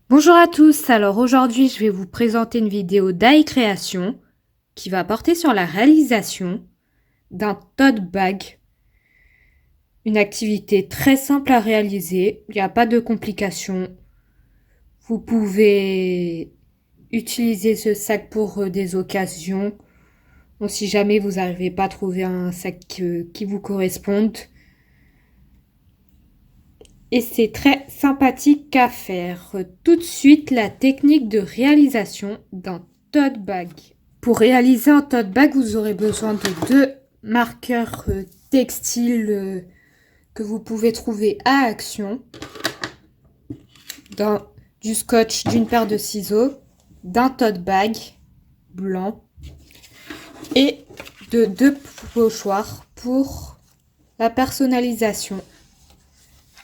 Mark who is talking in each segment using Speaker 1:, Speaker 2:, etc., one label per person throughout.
Speaker 1: Bonjour à tous, alors aujourd'hui je vais vous présenter une vidéo d'AI Création qui va porter sur la réalisation d'un tote bag. Une activité très simple à réaliser, il n'y a pas de complications. Vous pouvez utiliser ce sac pour des occasions. Bon, si jamais vous n'arrivez pas à trouver un sac qui vous corresponde. Et c'est très sympathique à faire. Tout de suite, la technique de réalisation d'un tote bag. Pour réaliser un tote bag, vous aurez besoin de deux marqueurs textiles que vous pouvez trouver à Action, du scotch, d'une paire de ciseaux, d'un tote bag blanc et de deux pochoirs pour la personnalisation.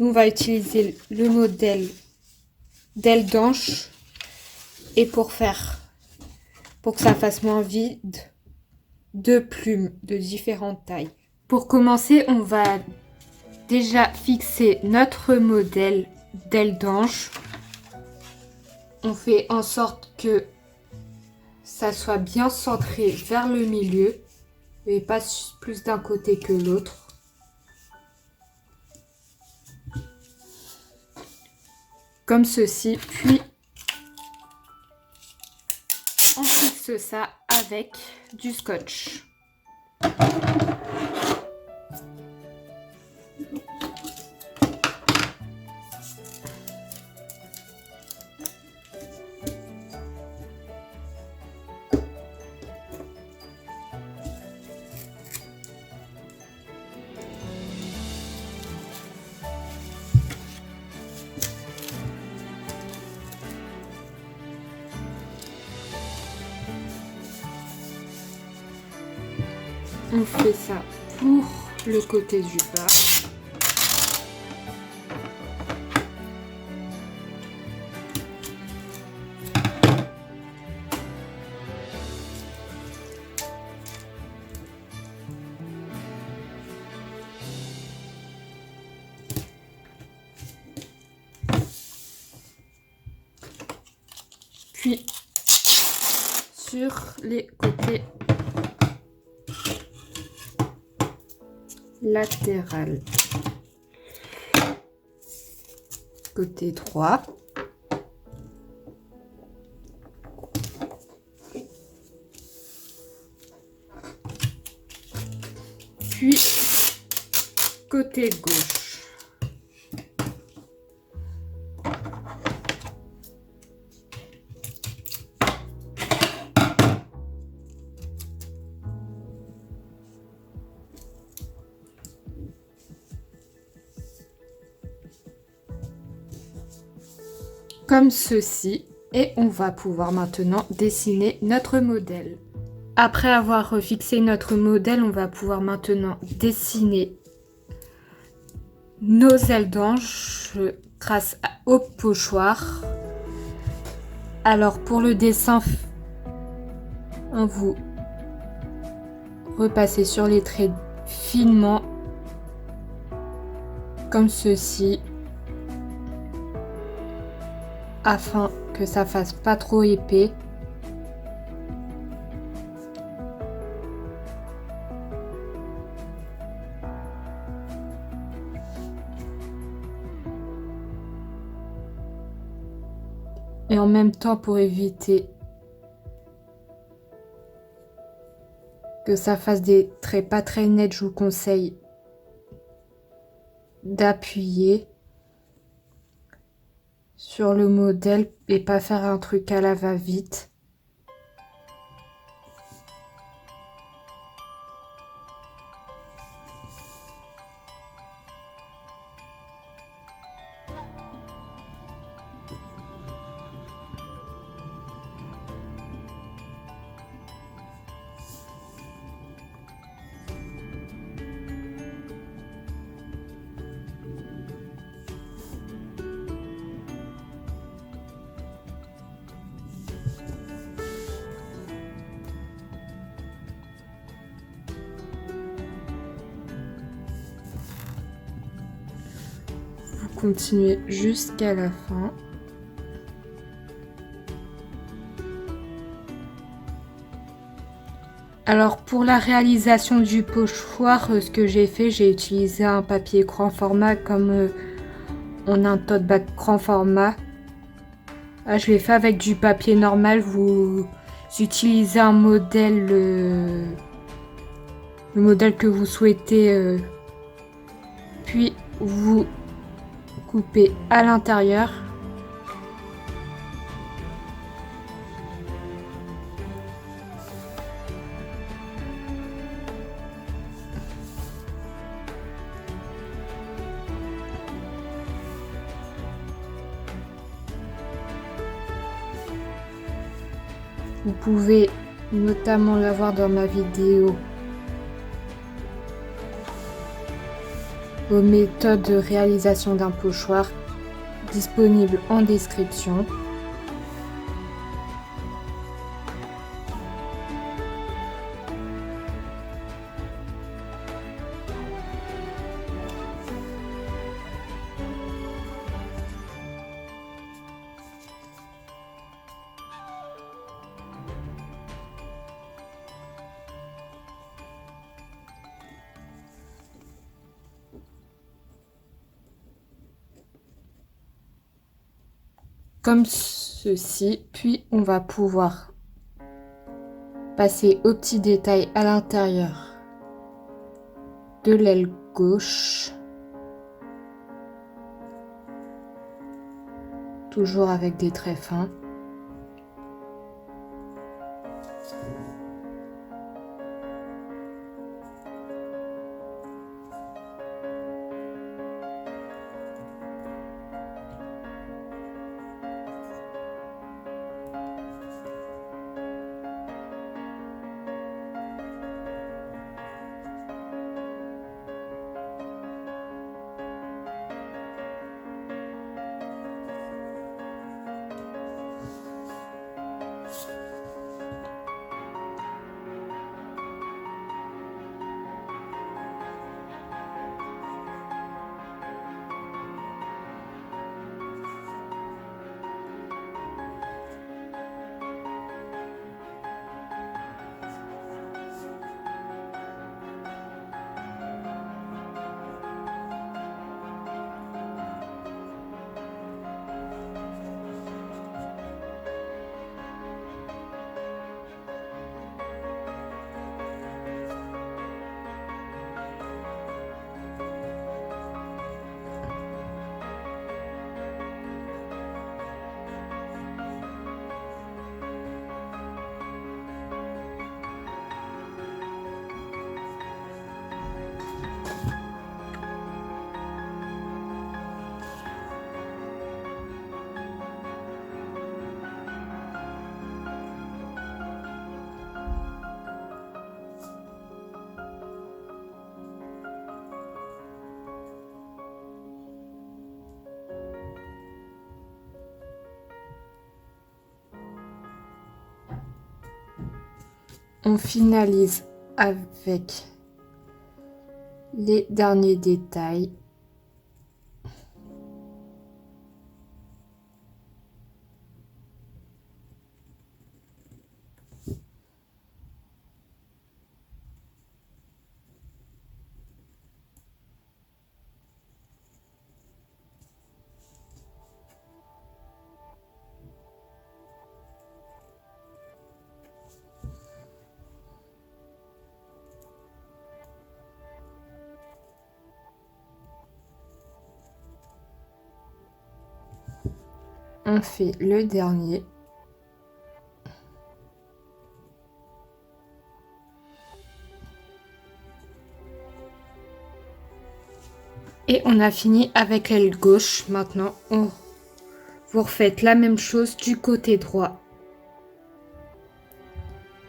Speaker 1: Nous, on va utiliser le modèle d'aile d'anche et pour que ça fasse moins vide, deux plumes de différentes tailles. Pour commencer, on va déjà fixer notre modèle d'aile d'ange. On fait en sorte que ça soit bien centré vers le milieu et pas plus d'un côté que l'autre. Comme ceci, puis on fixe ça avec du scotch. On fait ça pour le côté du bas. Puis sur les côtés latéral. Côté droit. Puis côté gauche. Comme ceci, et on va pouvoir maintenant dessiner notre modèle. Après avoir fixé notre modèle, on va pouvoir maintenant dessiner nos ailes d'ange grâce au pochoir. Alors pour le dessin, on vous repassez sur les traits finement comme ceci, afin que ça fasse pas trop épais. Et en même temps, pour éviter que ça fasse des traits pas très nets, je vous conseille d'appuyer sur le modèle et pas faire un truc à la va-vite. Vous continuez jusqu'à la fin. Alors pour la réalisation du pochoir, ce que j'ai fait, j'ai utilisé un papier grand format comme on a un tote bag grand format. Là, je l'ai fait avec du papier normal. Vous utilisez un modèle, le modèle que vous souhaitez, puis vous coupez à l'intérieur. Vous pouvez notamment la voir dans ma vidéo aux méthodes de réalisation d'un pochoir, disponible en description. Comme ceci, puis on va pouvoir passer aux petits détails à l'intérieur de l'aile gauche, toujours avec des traits fins. On finalise avec les derniers détails. On fait le dernier. Et on a fini avec l'aile gauche. Maintenant, vous refaites la même chose du côté droit.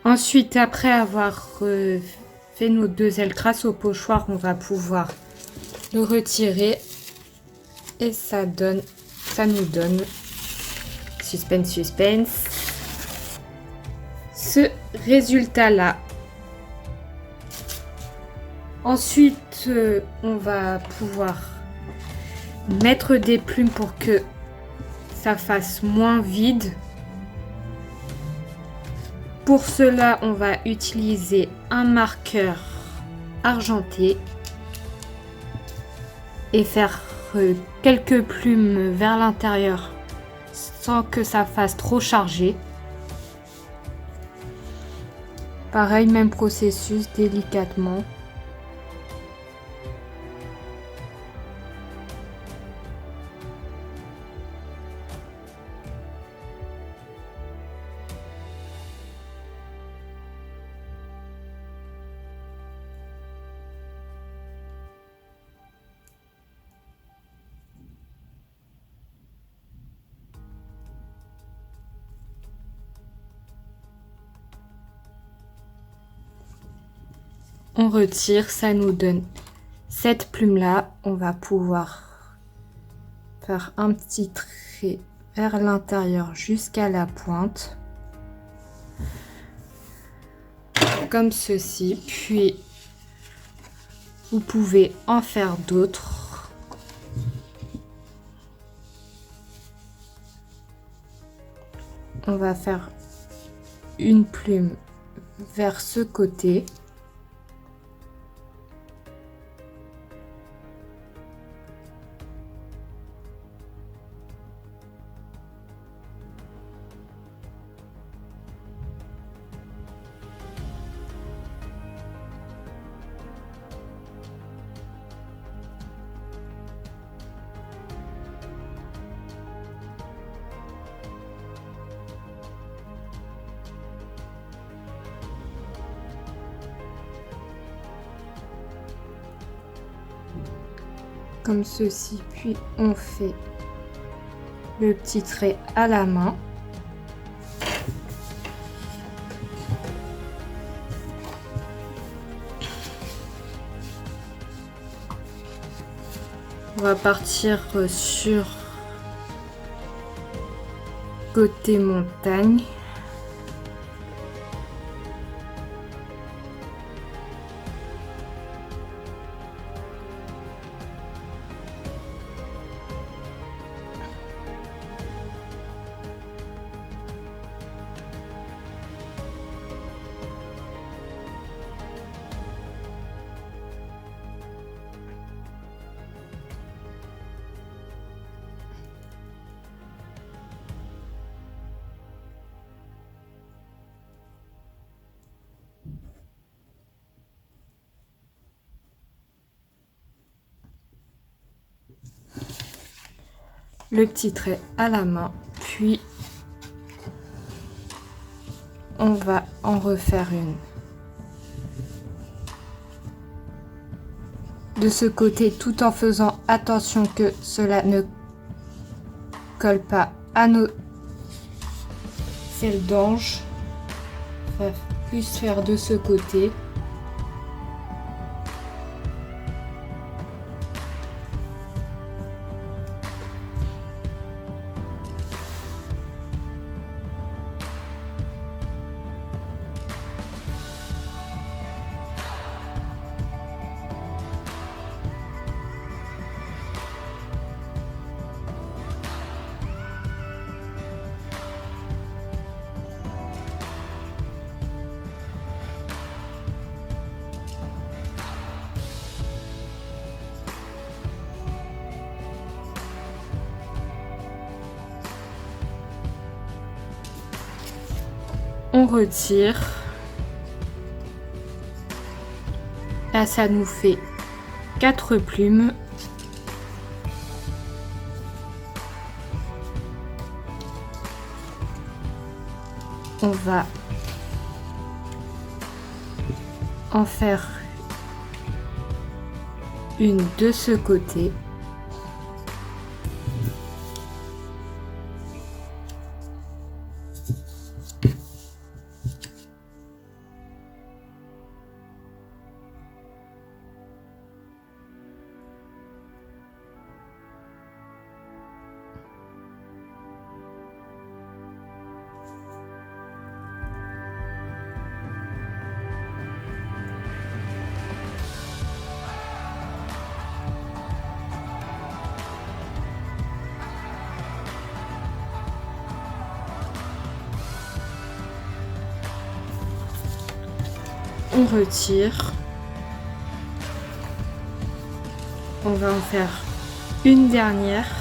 Speaker 1: Ensuite, après avoir fait nos deux ailes grâce au pochoir, on va pouvoir le retirer. Et ça nous donne, suspense, suspense, ce résultat-là. Ensuite, on va pouvoir mettre des plumes pour que ça fasse moins vide. Pour cela, on va utiliser un marqueur argenté et faire quelques plumes vers l'intérieur sans que ça fasse trop chargé. Pareil, même processus, délicatement. On retire, ça nous donne cette plume-là. On va pouvoir faire un petit trait vers l'intérieur jusqu'à la pointe. Comme ceci. Puis, vous pouvez en faire d'autres. On va faire une plume vers ce côté. Comme ceci, puis on fait le petit trait à la main. On va partir sur côté montagne. Le petit trait à la main, puis on va en refaire une. De ce côté, tout en faisant attention que cela ne colle pas à nos fils d'ange. On va plus faire de ce côté. On retire. Là, ça nous fait 4 plumes. On va en faire une de ce côté. on retire. On va en faire une dernière.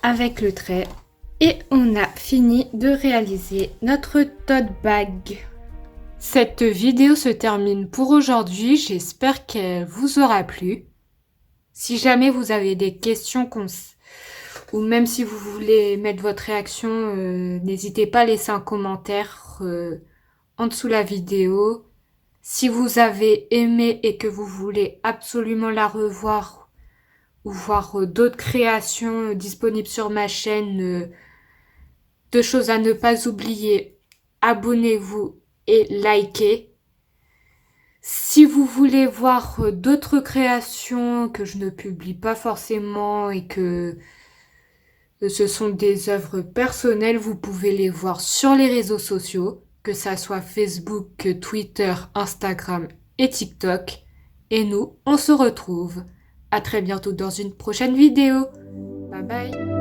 Speaker 1: Avec le trait et on a fini de réaliser notre tote bag. Cette vidéo se termine pour aujourd'hui, j'espère qu'elle vous aura plu. Si jamais vous avez des questions ou même si vous voulez mettre votre réaction, n'hésitez pas à laisser un commentaire en dessous la vidéo. Si vous avez aimé et que vous voulez absolument la revoir ou voir d'autres créations disponibles sur ma chaîne, deux choses à ne pas oublier, abonnez-vous et likez. Si vous voulez voir d'autres créations que je ne publie pas forcément et que ce sont des œuvres personnelles, vous pouvez les voir sur les réseaux sociaux, que ça soit Facebook, Twitter, Instagram et TikTok. Et nous, on se retrouve. À très bientôt dans une prochaine vidéo. Bye bye.